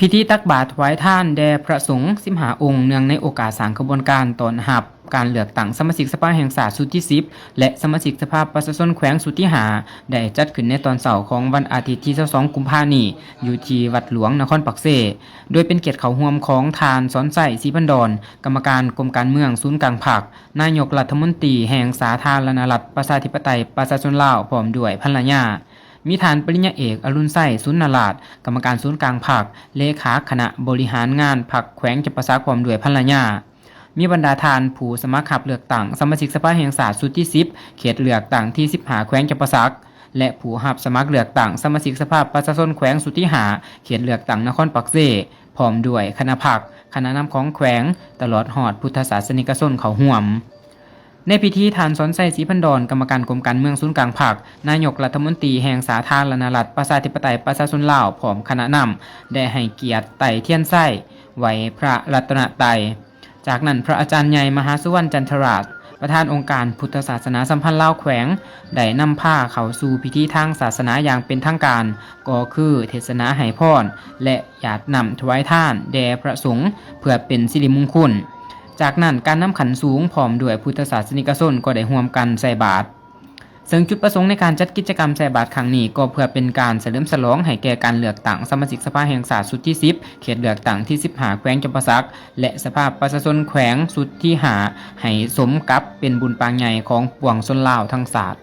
พิธีตักบาตรถวายท่านแด่พระสงฆ์15 องค์เนื่องในโอกาสสร้างขบวนการต้อนรับการเลือกตั้งสมาชิกสภาแห่งชาติสุดที่10และสมาชิกสภาประชาชนแขวงสุดที่5ได้จัดขึ้นในตอนเสาร์ของวันอาทิตย์ที่22 กุมภาพันธ์นี้อยู่ที่วัดหลวงนครปักเซโดยเป็นเกียรติเข้าร่วมของทานสอนใส่ศรีพันดรกรรมการกรมการเมืองศูนย์กลางภาคนายกรัฐมนตรีแห่งสาธารณรัฐประชาธิปไตยประชาชนลาวพร้อมด้วยภรรยามีฐานปริญญาเอกอรุณไส้สุนนราชกรรมการศูนย์กลางภาคเลขาคณะบริหารงานพรรคแขวงจำปาสักพร้อมด้วยภรรยามีบรรดาทานผู้สมัครขับเลือกตั้งสมาชิกสภาแห่งชาติสุดที่10เขตเลือกตั้งที่15แขวงจำปาสักและผู้รับสมัครเลือกตั้งสมาชิกสภาประชาชนแขวงสุดที่5เขตเลือกตั้งนครปักเซพร้อมด้วยคณะพรรคคณะนำของแขวงตลอดหอดพุทธศาสนิกชนเข้าร่วมในพิธีทานสอนไส้ศรีพันดรกรรมการกรมการเมืองศูนย์กลางภาคนายกรัฐมนตรีแห่งสาธารณรัฐประชาธิปไตยประชาชนลาวพร้อมคณะนำได้ให้เกียรติไต่เทียนไส้ไว้พระรัตนตรัยจากนั้นพระอาจารย์ใหญ่มหาสุวรรณจันทราชประธานองค์การพุทธศาสนาสัมพันธ์ลาวแขวงได้นำผ้าเข้าสู่พิธีทางศาสนาอย่างเป็นทางการก็คือเทศนาให้พรและญาตินำถวายทานแด่พระสงฆ์เพื่อเป็นสิริมงคลจากนั้นการนำขันสูงพร้อมด้วยพุทธศาสนิกชนก็ได้ร่วมกันใส่บาตรซึ่งจุดประสงค์ในการจัดกิจกรรมใส่บาตรครั้งนี้ก็เพื่อเป็นการเฉลิมฉลองให้แก่การเลือกตั้งสมาชิกสภาแห่งชาติสุดที่10เขตเลือกตั้งที่15แขวงจำปาสักและสภาประชาชนแขวงสุดที่5ให้สมกับเป็นบุญปางใหญ่ของปวงชนลาวทั้งชาติ